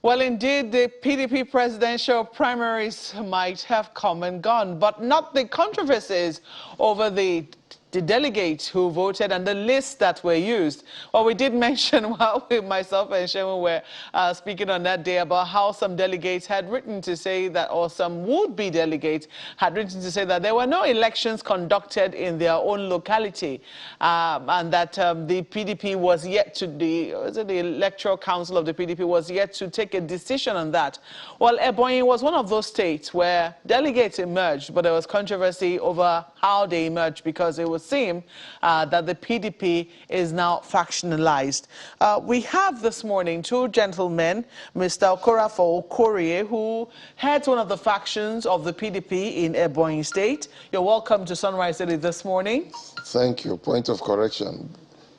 Well, indeed, the PDP presidential primaries might have come and gone, but not the controversies over the delegates who voted and the lists that were used. Well, we did mention while myself and Shemun were speaking on that day about how some delegates had written to say that, or some would-be delegates had written to say that there were no elections conducted in their own locality, and that the PDP was yet to, the Electoral Council of the PDP was yet to take a decision on that. Well, Ebonyi was one of those states where delegates emerged, but there was controversy over how they emerged because it would seem that the PDP is now factionalized. We have this morning two gentlemen, Mr. Okorafo Okorie, who heads one of the factions of the PDP in Ebonyi State. You're welcome to Sunrise City this morning. Thank you. Point of correction.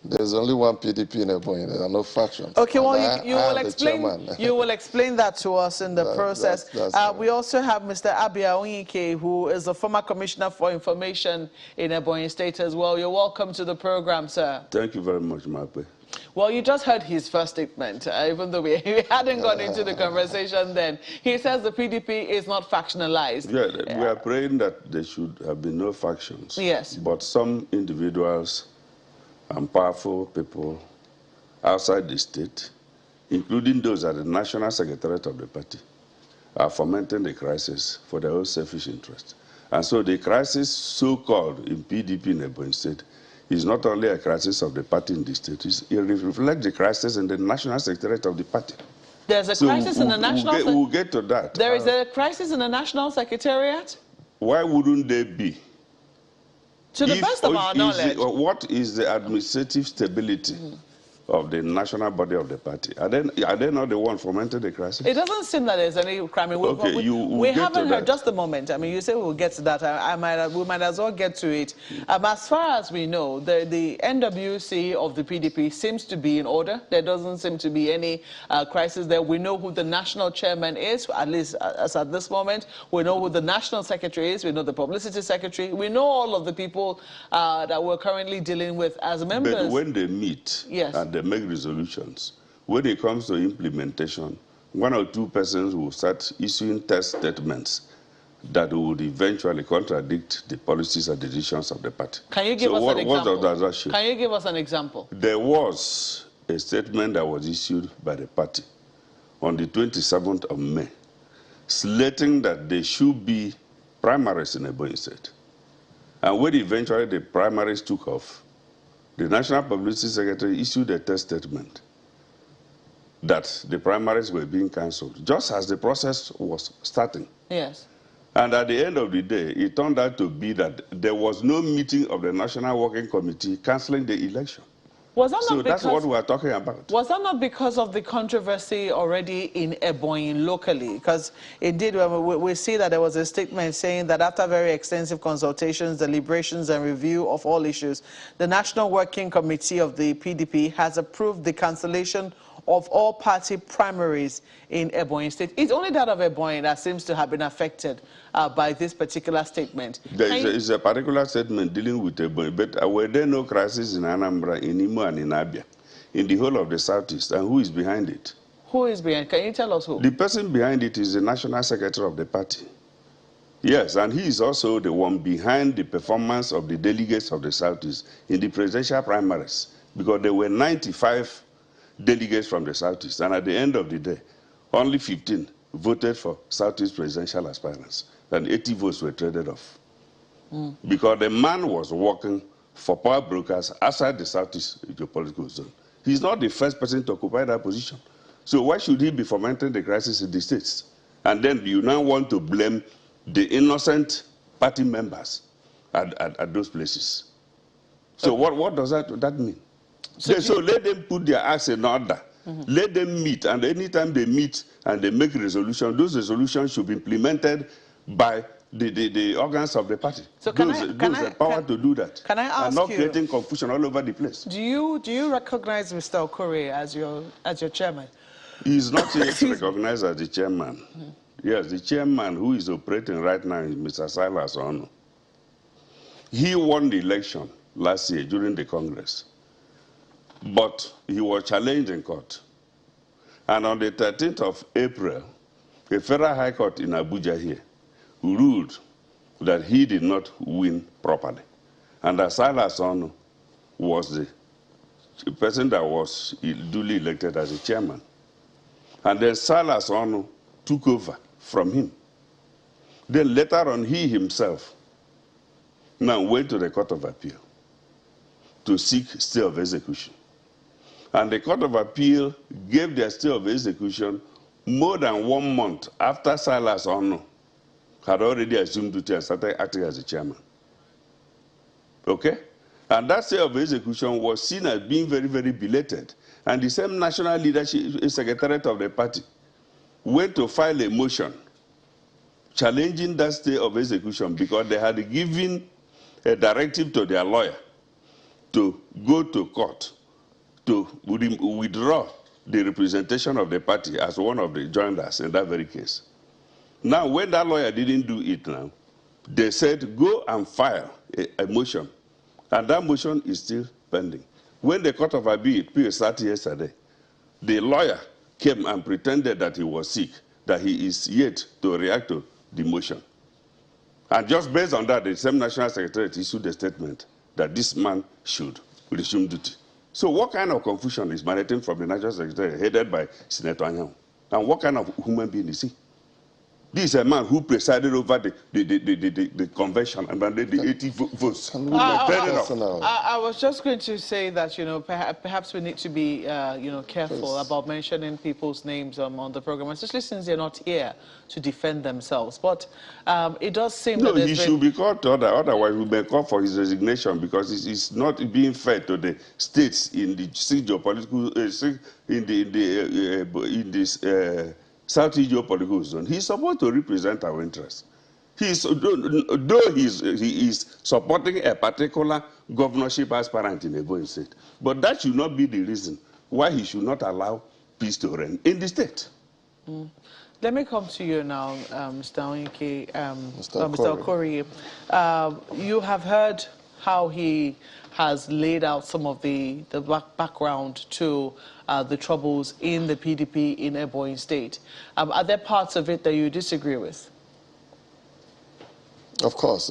There's only one PDP in Ebonyi. There are no factions. Okay, well, you will explain. You will explain that to us in the process. We also have Mr. Abia Onyike, who is the former Commissioner for Information in Ebonyi State as well. You're welcome to the program, sir. Thank you very much, Mape. Well, you just heard his first statement, even though we hadn't gone into the conversation then. He says the PDP is not factionalized. Yeah, we are praying that there should have been no factions. Yes. But some individuals and powerful people outside the state, including those at the National Secretariat of the party, are fomenting the crisis for their own selfish interest. And so the crisis so-called in PDP in Ebonyi State is not only a crisis of the party in the state, it reflects the crisis in the National Secretariat of the party. There's a crisis in the National... We'll get to that. There is a crisis in the National Secretariat? Why wouldn't there be? To the best of our knowledge. What is the administrative stability of the national body of the party? Are they not the one fomenting the crisis? It doesn't seem that there's any crime. We haven't heard, just a moment. I mean, you say we'll get to that. We might as well get to it. As far as we know, the NWC of the PDP seems to be in order. There doesn't seem to be any crisis there. We know who the national chairman is, at least as at this moment. We know who the national secretary is. We know the publicity secretary. We know all of the people that we're currently dealing with as members. But when they meet, yes, and they make resolutions, when it comes to implementation, one or two persons will start issuing test statements that would eventually contradict the policies and decisions of the party. Can you give us an example? What does that show? Can you give us an example? There was a statement that was issued by the party on the 27th of May, slating that there should be primaries in Ebonyi State. And when eventually the primaries took off, the National Publicity Secretary issued a test statement that the primaries were being cancelled, just as the process was starting. Yes. And at the end of the day, it turned out to be that there was no meeting of the National Working Committee cancelling the election. Was that not that's what we are talking about. Was that not because of the controversy already in Ebonyi locally? Because indeed, we see that there was a statement saying that after very extensive consultations, deliberations, and review of all issues, the National Working Committee of the PDP has approved the cancellation of all party primaries in Ebonyi State. It's only that of Ebonyi that seems to have been affected by this particular statement. There is a particular statement dealing with Ebonyi, but were there no crisis in Anambra, in Imo, and in Abia, in the whole of the Southeast, and who is behind it? Who is behind? Can you tell us who? The person behind it is the National Secretary of the party. Yes, and he is also the one behind the performance of the delegates of the Southeast in the presidential primaries, because there were 95 delegates from the Southeast, and at the end of the day, only 15 voted for Southeast presidential aspirants, and 80 votes were traded off. Because the man was working for power brokers outside the Southeast geopolitical zone. He's not the first person to occupy that position. So why should he be fomenting the crisis in the states? And then you now want to blame the innocent party members at those places. So what does that mean? So let them put their acts in order. Let them meet, and anytime they meet and they make resolutions, those resolutions should be implemented by the organs of the party. So those have power to do that. Can I ask and not creating confusion all over the place. Do you recognize Mr. Okorie as your chairman? He is not yet recognized as the chairman. Yes, the chairman who is operating right now is Mr. Silas Onu. He won the election last year during the Congress, but he was challenged in court. And on the 13th of April, the Federal High Court in Abuja here ruled that he did not win properly. And that Silas Onu was the person that was duly elected as a chairman. And then Silas Onu took over from him. Then later on, he himself now went to the Court of Appeal to seek stay of execution. And the Court of Appeal gave their stay of execution more than 1 month after Silas Onu had already assumed duty and started acting as a chairman. Okay? And that stay of execution was seen as being very, very belated. And the same national leadership, secretariat of the party, went to file a motion challenging that stay of execution because they had given a directive to their lawyer to go to court to withdraw the representation of the party as one of the joiners in that very case. Now, when that lawyer didn't do it now, they said, go and file a motion. And that motion is still pending. When the Court of Appeal started yesterday, the lawyer came and pretended that he was sick, that he is yet to react to the motion. And just based on that, the same National Secretariat issued a statement that this man should resume duty. So what kind of confusion is emanating from the National Secretariat headed by Senator Anyang? And what kind of human being is he? This is a man who presided over the convention and then the 80 votes. I was just going to say that, you know, perhaps we need to be, you know, careful about mentioning people's names on the program, especially since they're not here to defend themselves. But it does seem that he should be called to order. Otherwise, we may call for his resignation because it's not being fair to the states in the geopolitical, in this Southeast geopolitical zone. He's supposed to represent our interests. Though he is supporting a particular governorship aspirant in Ebonyi State, but that should not be the reason why he should not allow peace to reign in the state. Let me come to you now, Mr. Onyike, Mr. Okori. You have heard how he has laid out some of the background to the troubles in the PDP in Ebonyi State. Are there parts of it that you disagree with? Of course.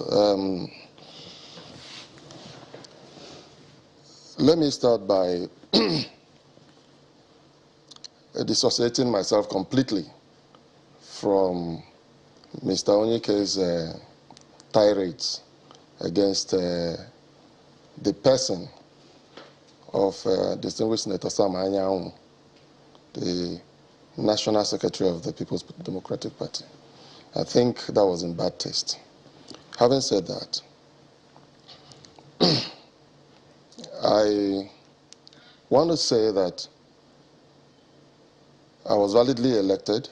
Let me start by dissociating myself completely from Mr. Onyike's tirades against the person of distinguished Senator Sam Anyang, the National Secretary of the People's Democratic Party. I think that was in bad taste. Having said that, I want to say that I was validly elected.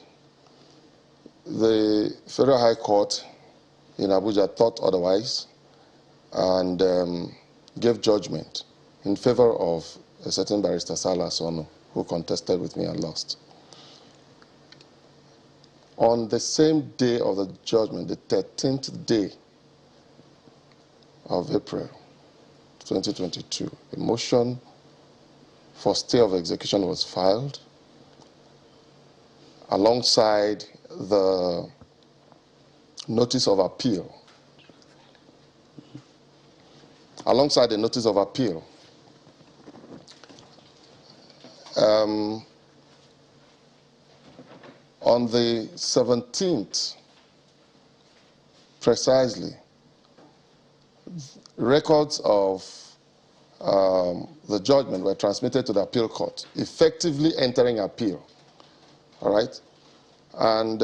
The Federal High Court in Abuja thought otherwise and gave judgment in favor of a certain barrister, Silas Onu, who contested with me and lost. On the same day of the judgment, the 13th day of April 2022, a motion for stay of execution was filed alongside the notice of appeal. Alongside the notice of appeal. On the 17th, precisely, records of the judgment were transmitted to the appeal court, effectively entering appeal. All right? And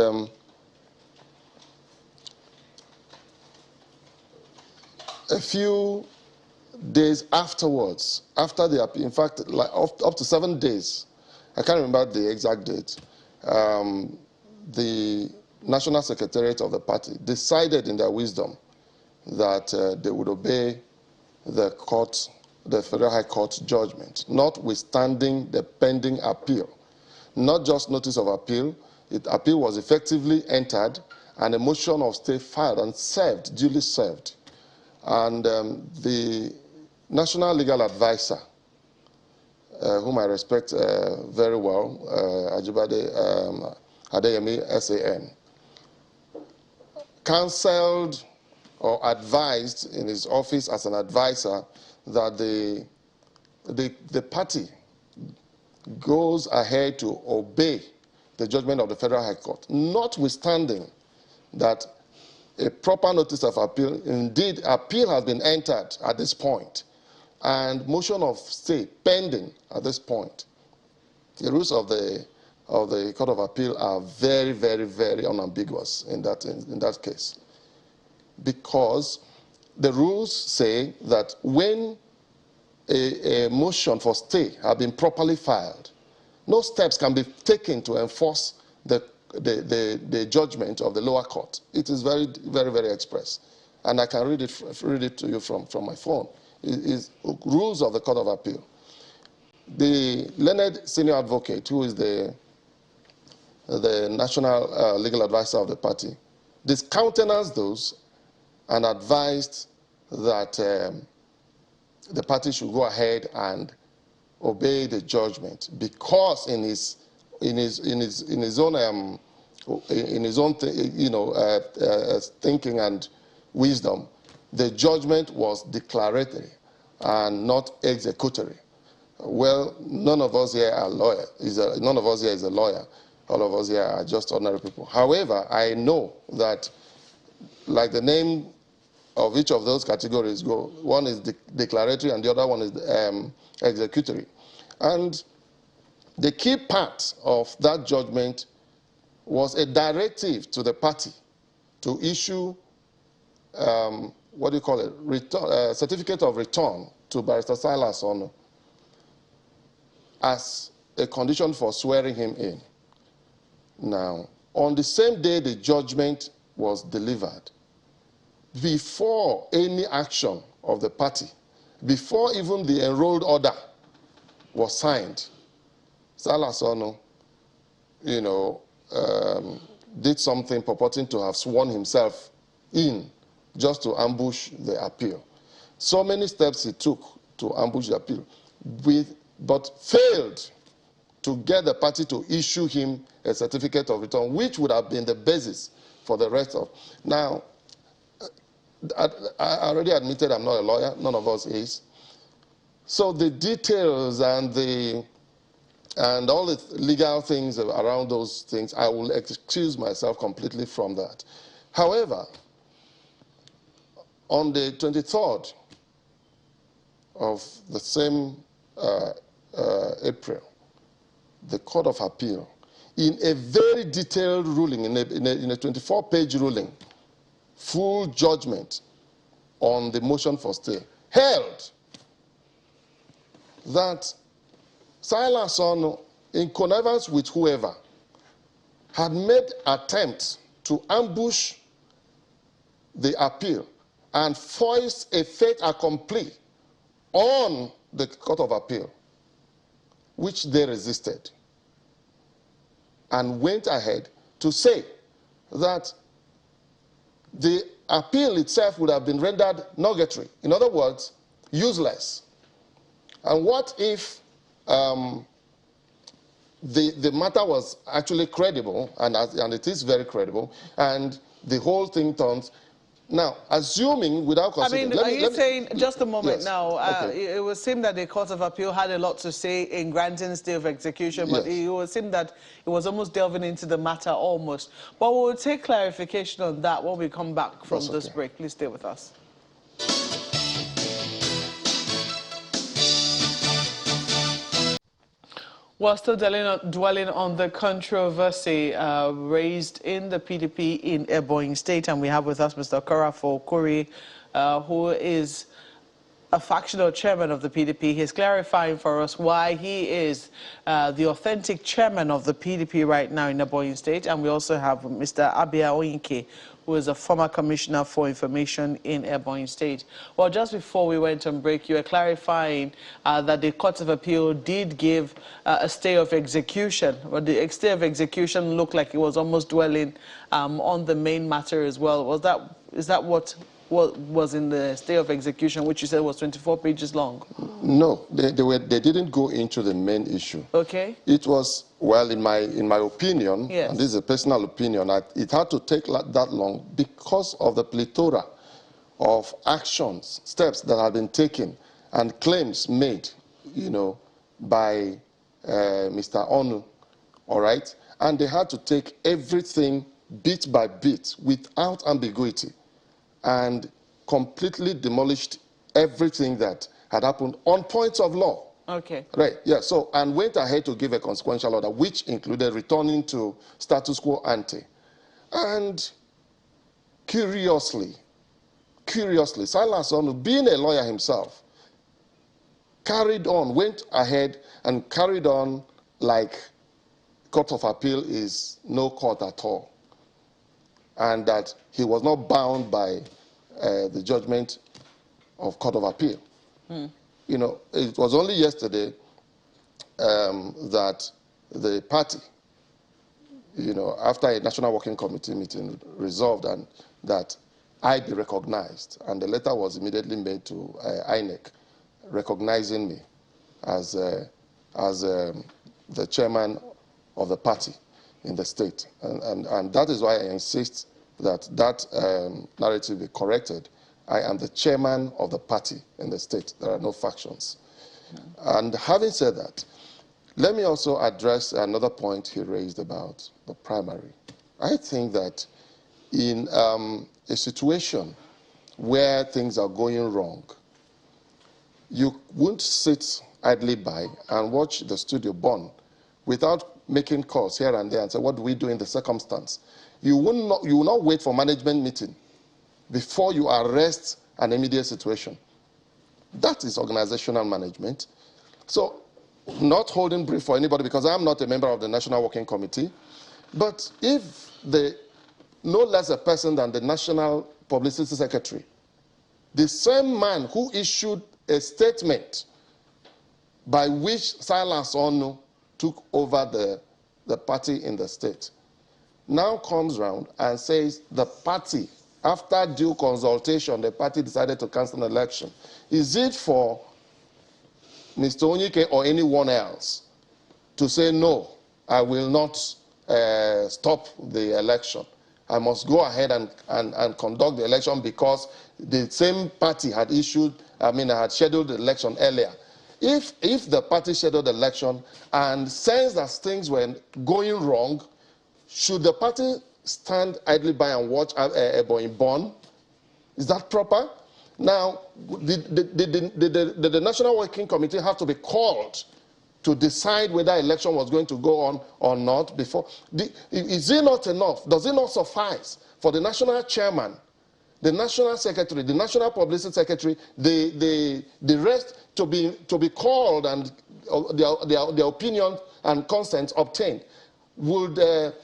a few days afterwards, after the appeal, in fact, like up to 7 days, I can't remember the exact date, the National Secretariat of the party decided in their wisdom that they would obey the court, the Federal High Court judgment, notwithstanding the pending appeal. Not just notice of appeal, appeal was effectively entered and a motion of stay filed and served, duly served. And the National Legal Advisor whom I respect very well, Ajibade Adeyemi SAN, counseled or advised in his office as an advisor that the party goes ahead to obey the judgment of the Federal High Court, notwithstanding that a proper notice of appeal, indeed appeal has been entered at this point, and motion of stay pending at this point. The rules of the Court of Appeal are very, very, very unambiguous in that case, because the rules say that when a motion for stay has been properly filed, no steps can be taken to enforce the judgment of the lower court. It is very, very, very express, and I can read it to you from my phone. It is rules of the Court of Appeal. The learned senior advocate, who is the national legal advisor of the party, discountenanced those and advised that the party should go ahead and obey the judgment, because in his own thinking and wisdom, the judgment was declaratory and not executory. Well, none of us here are lawyers. None of us here is a lawyer. All of us here are just ordinary people. However, I know that, like the name of each of those categories go, one is declaratory and the other one is executory. And the key part of that judgment was a directive to the party to issue, what do you call it, certificate of return to Barrister Silas Ono as a condition for swearing him in. Now, on the same day the judgment was delivered, before any action of the party, before even the enrolled order was signed, Silas Ono, did something purporting to have sworn himself in just to ambush the appeal. So many steps he took to ambush the appeal, but failed to get the party to issue him a certificate of return, which would have been the basis for the rest of. Now, I already admitted I'm not a lawyer, none of us is. So the details and all the legal things around those things, I will excuse myself completely from that. However, on the 23rd of the same April, the Court of Appeal, in a very detailed ruling, in a 24-page ruling, full judgment on the motion for stay, held that Silas Ono, in connivance with whoever, had made attempts to ambush the appeal and foist a fait accompli on the Court of Appeal, which they resisted, and went ahead to say that the appeal itself would have been rendered nugatory. In other words, useless. And what if the matter was actually credible, and it is very credible, and the whole thing turns. Now, assuming without considering... are you saying, just a moment yes. now, Okay. it would seem that the Court of Appeal had a lot to say in granting stay of execution, but Yes. it would seem that it was almost delving into the matter almost. But we'll take clarification on that when we come back from this break. Please stay with us. We're still dwelling on the controversy raised in the PDP in Ebonyi State, and we have with us Mr. Korafo Kuri, who is a factional chairman of the PDP. He's clarifying for us why he is the authentic chairman of the PDP right now in Ebonyi State. And we also have Mr. Abia Oyinke, who is a former commissioner for information in Ebonyi State. Well, just before we went on break, you were clarifying that the Court of Appeal did give a stay of execution, but the stay of execution looked like it was almost dwelling on the main matter as well. Is that what was in the stay of execution, which you said was 24 pages long. No, they didn't go into the main issue. Okay. It was, well, in my opinion, Yes. and this is a personal opinion, it had to take that long because of the plethora of actions, steps that have been taken and claims made, by Mr. Onu, all right? And they had to take everything bit by bit without ambiguity and completely demolished everything that had happened on points of law. Okay. Right, yeah, so, and went ahead to give a consequential order, which included returning to status quo ante. And curiously, Silas Onu, being a lawyer himself, went ahead and carried on like Court of Appeal is no court at all, and that he was not bound by the judgment of Court of Appeal. It was only yesterday that the party, after a National Working Committee meeting, resolved and that I be recognized, and the letter was immediately made to INEC, recognizing me as the chairman of the party in the state. And that is why I insist that narrative be corrected. I am the chairman of the party in the state. There are no factions. And having said that, let me also address another point he raised about the primary. I think that in a situation where things are going wrong, you won't sit idly by and watch the studio burn without making calls here and there and say, what do we do in the circumstance? You will not wait for management meeting before you arrest an immediate situation. That is organizational management. So, not holding brief for anybody, because I'm not a member of the National Working Committee, but if no less a person than the National Publicity Secretary, the same man who issued a statement by which Silas Onu took over the party in the state, now comes round and says the party, after due consultation, the party decided to cancel the election. Is it for Mr. Onyike or anyone else to say, no, I will not stop the election? I must go ahead and conduct the election because the same party had had scheduled the election earlier. If the party scheduled the election and sensed that things were going wrong, should the party stand idly by and watch Ebonyi burn? Is that proper? Now, did the National Working Committee have to be called to decide whether election was going to go on or not before? Is it not enough? Does it not suffice for the national chairman, the national secretary, the national publicity secretary, the rest to be called and their opinion and consent obtained? Would Debo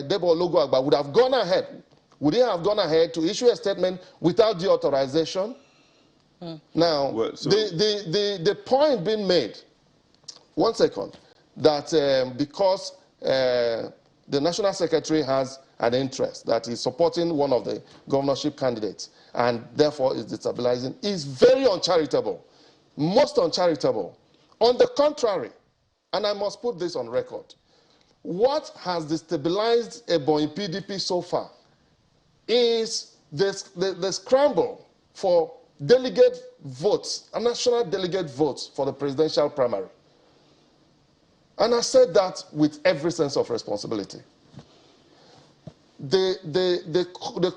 Ologunagba would have gone ahead? Would he have gone ahead to issue a statement without the authorization? Now, the point being made, one second, that because the national secretary has an interest that is supporting one of the governorship candidates and therefore is destabilizing, is very uncharitable, most uncharitable. On the contrary, and I must put this on record, what has destabilized Ebonyi PDP so far is the scramble for delegate votes, national delegate votes for the presidential primary. And I said that with every sense of responsibility. The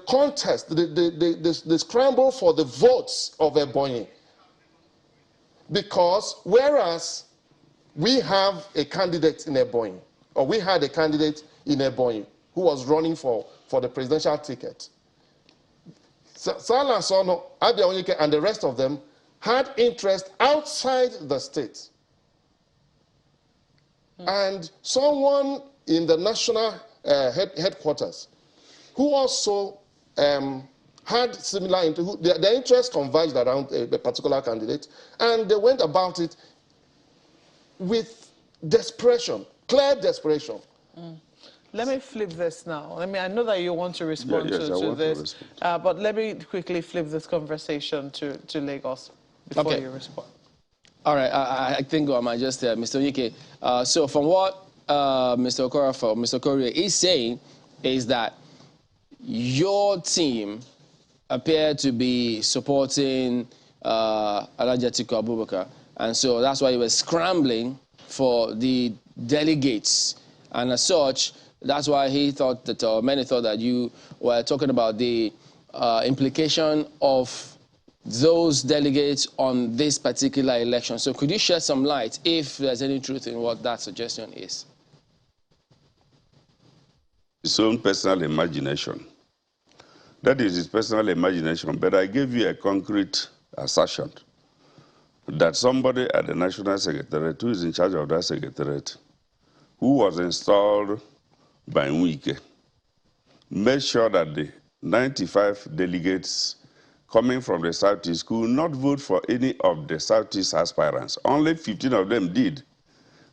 contest, the scramble for the votes of Ebonyi, because whereas we have a candidate in Ebonyi, or we had a candidate in Ebonyi who was running for the presidential ticket, Silas Onu, Abia Onyike, and the rest of them had interest outside the state. And someone in the national headquarters who also had similar, their interests converged around a particular candidate, and they went about it with desperation, clear desperation. Let me flip this now. I know that you want to respond Yes, I to want to this, respond. but let me quickly flip this conversation to Lagos before Okay. you respond. All right, I think I might just, Mr. Onyike. So from what Mr. Okorie is saying is that your team appeared to be supporting Alhaji Atiku Abubakar, and so that's why you were scrambling for the delegates, and as such, that's why he thought that, or many thought that you were talking about the implication of those delegates on this particular election. So could you shed some light if there's any truth in what that suggestion is? His own personal imagination. That is his personal imagination, but I gave you a concrete assertion that somebody at the National Secretariat, who is in charge of that secretariat, who was installed by Nwike, made sure that the 95 delegates coming from the Southeast could not vote for any of the Southeast aspirants. Only 15 of them did.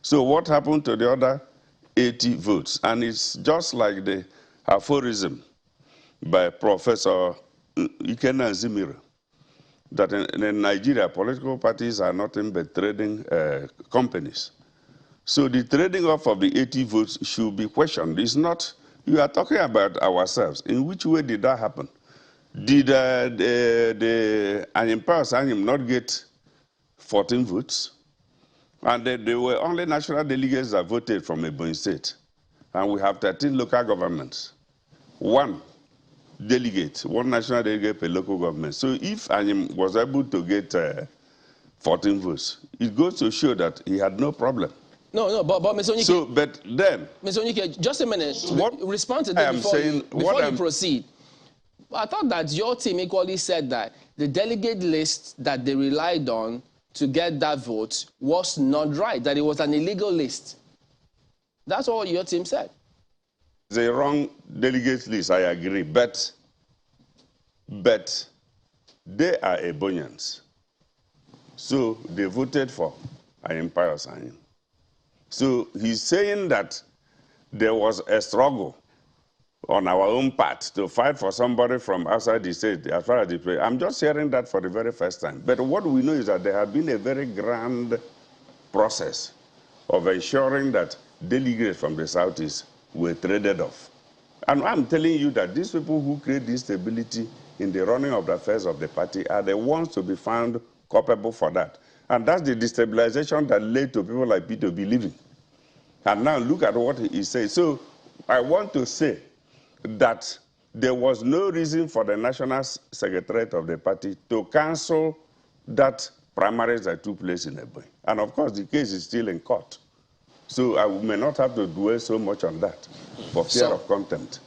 So what happened to the other 80 votes? And it's just like the aphorism by Professor Ikenna Nzimiro, that in Nigeria, political parties are nothing but trading companies. So the trading off of the 80 votes should be questioned. It's not, you are talking about ourselves. In which way did that happen? Did the Anyimpa Anyim not get 14 votes? And there were only national delegates that voted from Ebonyi State. And we have 13 local governments. One delegate, one national delegate per local government. So if Anyim was able to get 14 votes, it goes to show that he had no problem. No, but Mr. Onyike. So, but then, Mr. Onyike, just a minute. What Respond to this before you proceed. I thought that your team equally said that the delegate list that they relied on to get that vote was not right, that it was an illegal list. That's all your team said. The wrong delegate list, I agree, but they are Ebonyans. So they voted for Anyimpa Anyim. So he's saying that there was a struggle on our own part to fight for somebody from outside the state as far as the play. I'm just hearing that for the very first time. But what we know is that there has been a very grand process of ensuring that delegates from the Southeast were traded off. And I'm telling you that these people who create this stability in the running of the affairs of the party are the ones to be found culpable for that. And that's the destabilization that led to people like PDP leaving. And now look at what he says. So I want to say that there was no reason for the National Secretariat of the party to cancel that primaries that took place in Ebonyi. And of course, the case is still in court. So I may not have to dwell so much on that for fear of contempt.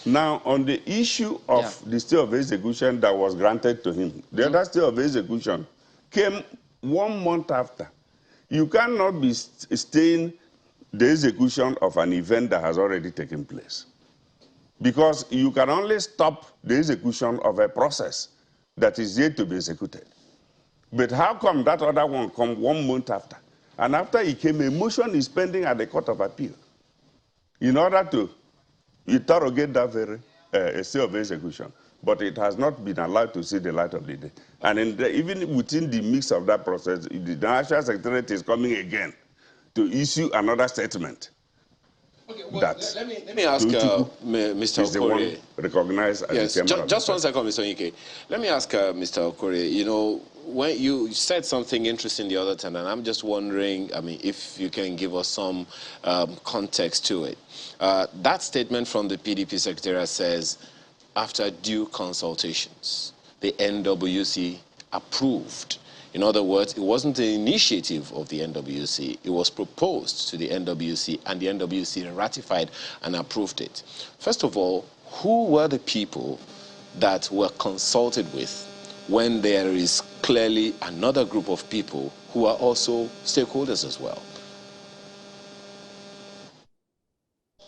Now, on the issue of the stay of execution that was granted to him, the other stay of execution came 1 month after. You cannot be staying the execution of an event that has already taken place, because you can only stop the execution of a process that is yet to be executed. But how come that other one come 1 month after? And after it came, a motion is pending at the Court of Appeal in order to interrogate that very stay of execution. But it has not been allowed to see the light of the day. And even within the mix of that process, the National Secretariat is coming again to issue another statement. Okay, well, let me ask Mr. Okorie. Recognized as just 1 second, Mr. Onyike. Let me ask Mr. Okorie, you know, when you said something interesting the other time, and I'm just wondering, I mean, if you can give us some context to it. That statement from the PDP Secretariat says, after due consultations, the NWC approved. In other words, it wasn't an initiative of the NWC. It was proposed to the NWC, and the NWC ratified and approved it. First of all, who were the people that were consulted with when there is clearly another group of people who are also stakeholders as well?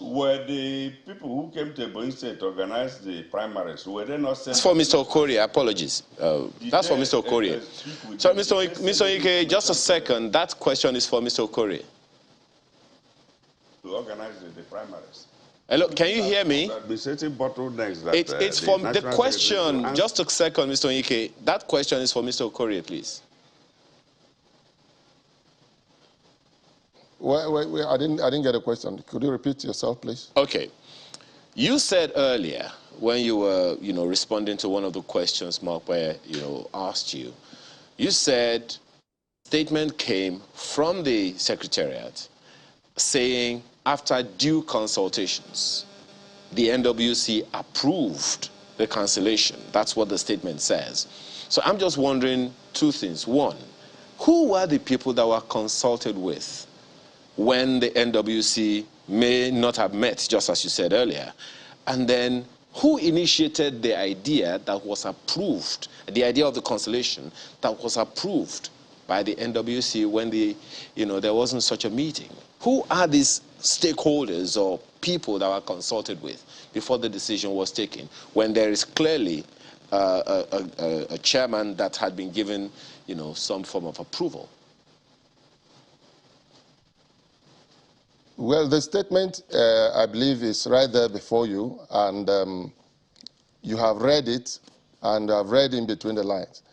Were the people who came to Ebonyi State to organize the primaries, were they not sent? That's for Mr. Okorie, apologies. That's for Mr. Okorie. So, Mr. Onyike, just a second. That question is for Mr. Okorie. To organize the primaries. Hello, can you hear me? Administrative bottlenecks that, It's from the National question. Just a second, Mr. Onyike. That question is for Mr. Okorie, please. Wait, I didn't get a question. Could you repeat yourself, please? Okay. You said earlier when you were, responding to one of the questions Mark Bayer, asked you, you said statement came from the Secretariat saying after due consultations, the NWC approved the cancellation. That's what the statement says. So I'm just wondering two things. One, who were the people that were consulted with when the NWC may not have met, just as you said earlier? And then who initiated the idea that was approved, the idea of the cancellation that was approved by the NWC when there wasn't such a meeting? Who are these stakeholders or people that were consulted with before the decision was taken, when there is clearly a chairman that had been given, some form of approval? Well, the statement, I believe, is right there before you, and you have read it, and I've read in between the lines.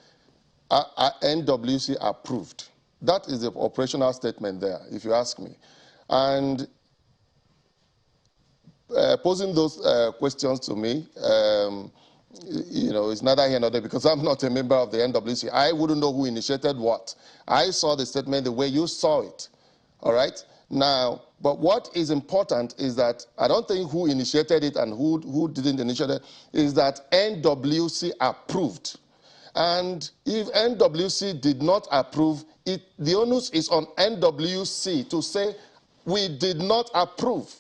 NWC approved. That is the operational statement there, if you ask me. And posing those questions to me, it's neither here nor there, because I'm not a member of the NWC. I wouldn't know who initiated what. I saw the statement the way you saw it, all right? Now, but what is important is that I don't think who initiated it and who didn't initiate it, is that NWC approved. And if NWC did not approve, the onus is on NWC to say, we did not approve.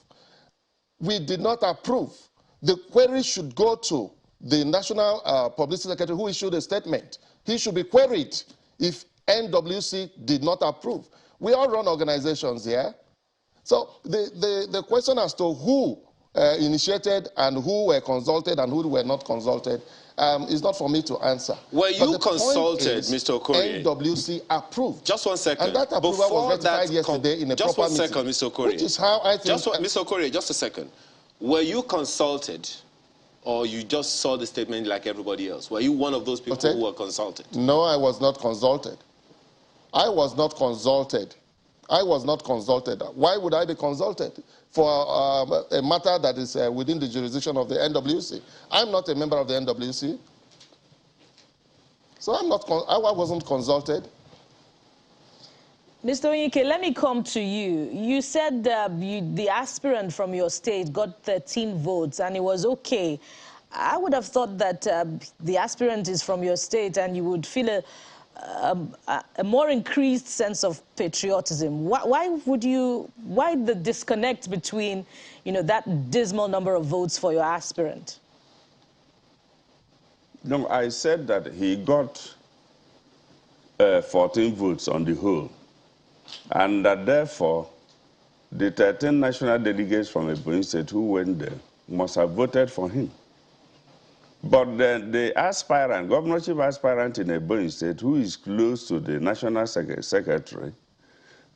We did not approve. The query should go to the National Publicity Secretary who issued a statement. He should be queried if NWC did not approve. We all run organizations here. So the question as to who initiated and who were consulted and who were not consulted is not for me to answer. Were you consulted, Mr. Okorie? NWC approved. Just one second. And that approval was ratified yesterday in a proper meeting. Just one second, Mr. Okorie. Which is how I think... Mr. Okorie, just a second. Were you consulted, or you just saw the statement like everybody else? Were you one of those people who were consulted? No, I was not consulted. I was not consulted. I was not consulted. Why would I be consulted for a matter that is within the jurisdiction of the NWC? I'm not a member of the NWC. So I wasn't consulted. Mr. Onyike, let me come to you. You said the aspirant from your state got 13 votes and it was okay. I would have thought that the aspirant is from your state and you would feel a more increased sense of patriotism. Why the disconnect between, that dismal number of votes for your aspirant? No, I said that he got 14 votes on the whole, and that therefore the 13 national delegates from Ebonyi State who went there must have voted for him. But the aspirant, governorship aspirant in Ebonyi State, who is close to the national secretary,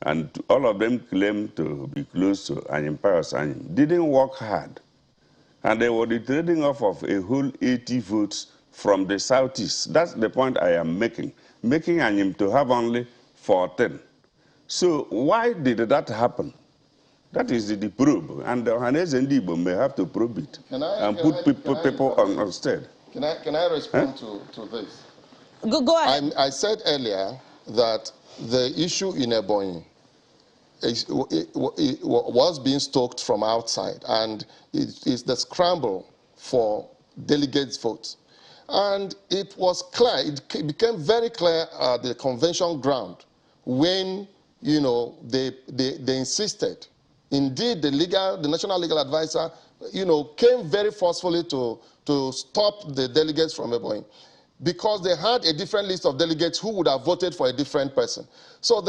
and all of them claim to be close to Anyim Pius Anyim, didn't work hard. And they were the trading off of a whole 80 votes from the southeast. That's the point I am making Anyim to have only 14. So why did that happen? That is the probe, and Hannes and Igbo may have to probe it and put people on stage. Can I respond to this? Go ahead. I said earlier that the issue in Ebonyi was being stoked from outside, and it is the scramble for delegates' votes. And it was clear, it became very clear at the convention ground when, they insisted. Indeed, the national legal advisor, came very forcefully to stop the delegates from Ebonyi because they had a different list of delegates who would have voted for a different person. So what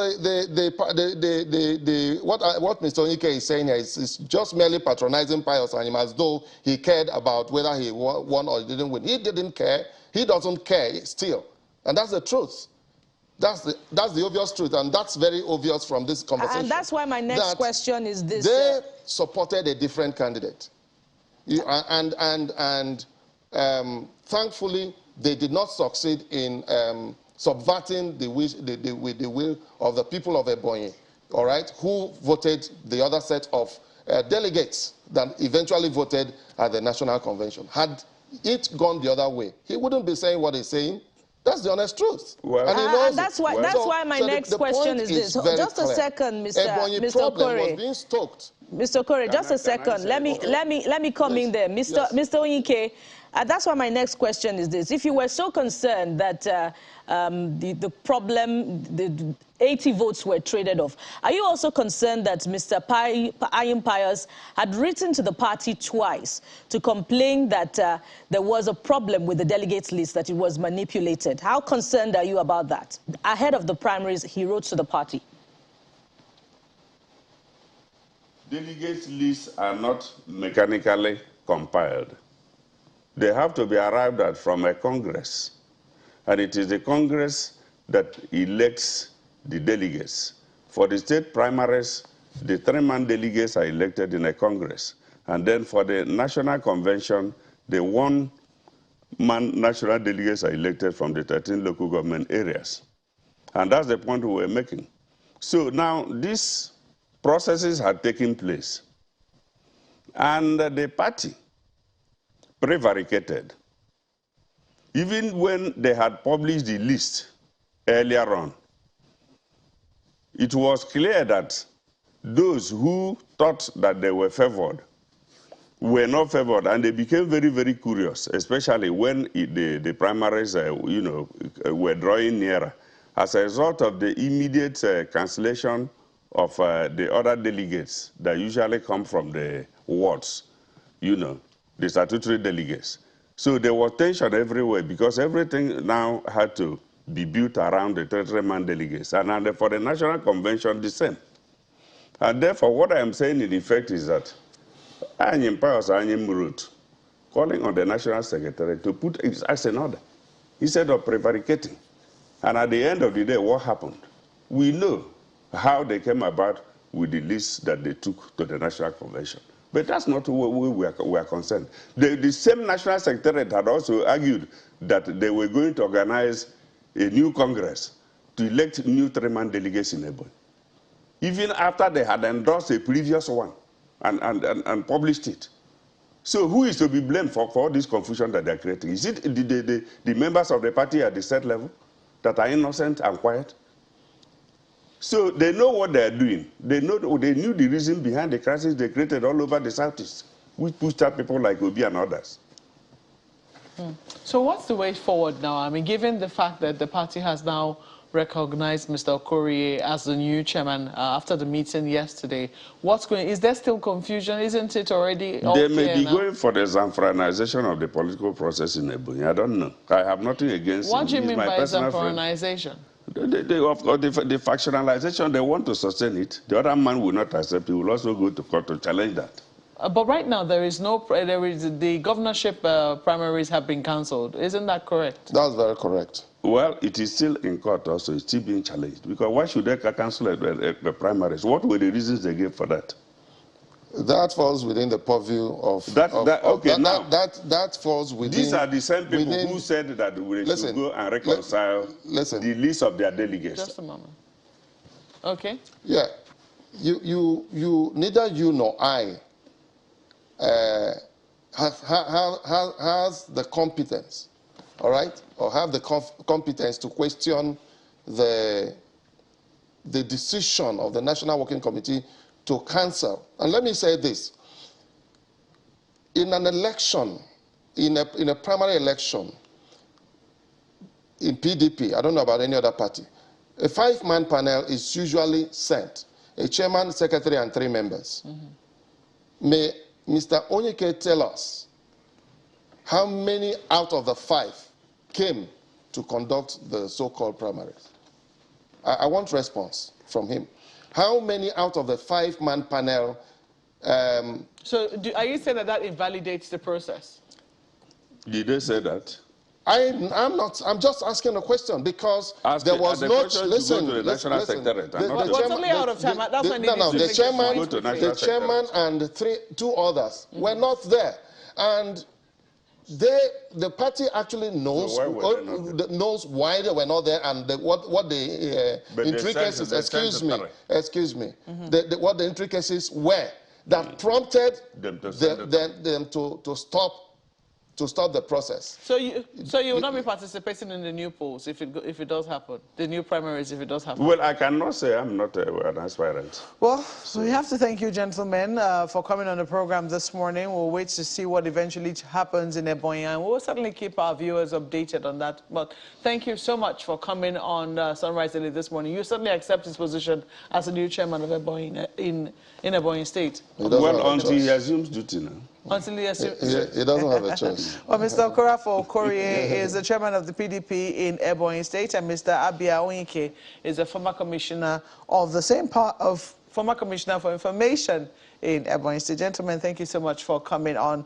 Mr. Onyike is saying here is just merely patronizing Pius Anyim as though he cared about whether he won or he didn't win. He didn't care. He doesn't care still. And that's the truth. That's the obvious truth, and that's very obvious from this conversation. And that's why my next question is this. They supported a different candidate. Thankfully, they did not succeed in subverting the will of the people of Ebonyi, all right, who voted the other set of delegates that eventually voted at the National Convention. Had it gone the other way, he wouldn't be saying what he's saying. That's the honest truth. Well, and he knows that's why, it. that's why my next question is this. Just a second, Mr. Ebonyi problem was being stoked. Mr. Okore, just a second. Let me come in there. Mr. Onyike, that's why my next question is this. If you were so concerned that the problem, the 80 votes were traded off, are you also concerned that Mr. Ayim Pius had written to the party twice to complain that there was a problem with the delegates list, that it was manipulated? How concerned are you about that? Ahead of the primaries, he wrote to the party. Delegates lists are not mechanically compiled. They have to be arrived at from a Congress. And it is the Congress that elects the delegates. For the state primaries, the 3-man delegates are elected in a Congress. And then for the National Convention, the 1-man national delegates are elected from the 13 local government areas. And that's the point we were making. So now these processes had taken place. And the party prevaricated. Even when they had published the list earlier on, it was clear that those who thought that they were favored were not favored, and they became very, very curious, especially when the primaries, were drawing nearer. As a result of the immediate cancellation of the other delegates that usually come from the wards, the statutory delegates. So there was tension everywhere because everything now had to be built around the 3-man delegates. And for the National Convention, the same. And therefore, what I am saying in effect is that Ayim Pius wrote, calling on the National Secretary to put his acts in order instead of prevaricating. And at the end of the day, what happened? We know how they came about with the list that they took to the National Convention. But that's not where we are concerned. The same National Secretariat had also argued that they were going to organize a new Congress to elect new 3-man delegates in Ebonyi, even after they had endorsed a previous one and published it. So who is to be blamed for all this confusion that they're creating? Is it the members of the party at the state level that are innocent and quiet? So they know what they're doing. They knew the reason behind the crisis they created all over the Southeast, which pushed out people like Obi and others. So what's the way forward now? I mean, given the fact that the party has now recognized Mr. Okorie as the new chairman after the meeting yesterday, is there still confusion? Isn't it already all They may be now? going for the Zamfaranization of the political process in Ebonyi. I don't know. I have nothing against What him. do you mean by personal Zamfaranization? The factionalization, they want to sustain it. The other man will not accept. He will also go to court to challenge that. But right now, the governorship primaries have been cancelled. Isn't that correct? That's very correct. Well, it is still in court also. It's still being challenged. Because why should they cancel the primaries? What were the reasons they gave for that? That falls within the purview of... That falls within... These are the same people who said that we should go and reconcile the list of their delegates. Just a moment. Okay. Yeah. Neither you nor I has the competence, all right, or have the competence to question the decision of the National Working Committee to cancel. And let me say this. In an election, in a primary election, in PDP, I don't know about any other party, a 5-man panel is usually sent, a chairman, secretary, and 3 members. May Mr. Onyike tell us how many out of the 5 came to conduct the so-called primaries? I want response from him. How many out of the 5-man panel... So are you saying that invalidates the process? Did they say that? I'm just asking a question because there was no. Listen, to the National Secretariat. We're totally out of time. That's when the chairman and two others were not there, and the party actually knows why they were not there and what the intricacies. Excuse me. What the intricacies were that prompted them to stop the process. So you will not be participating in the new polls if it does happen, the new primaries if it does happen? Well, I cannot say I'm not an aspirant. Well, we have to thank you, gentlemen, for coming on the program this morning. We'll wait to see what eventually happens in Ebonyi, and we'll certainly keep our viewers updated on that. But thank you so much for coming on Sunrise Daily this morning. You certainly accept his position as the new chairman of Ebonyi in Ebonyi State. Well, until he assumes duty now. Until he doesn't have a choice. Well, Mr. Okorafor is the chairman of the PDP in Ebonyi State, and Mr. Abia Onyike is a former commissioner of the same part of former commissioner for information in Ebonyi State. Gentlemen, thank you so much for coming on.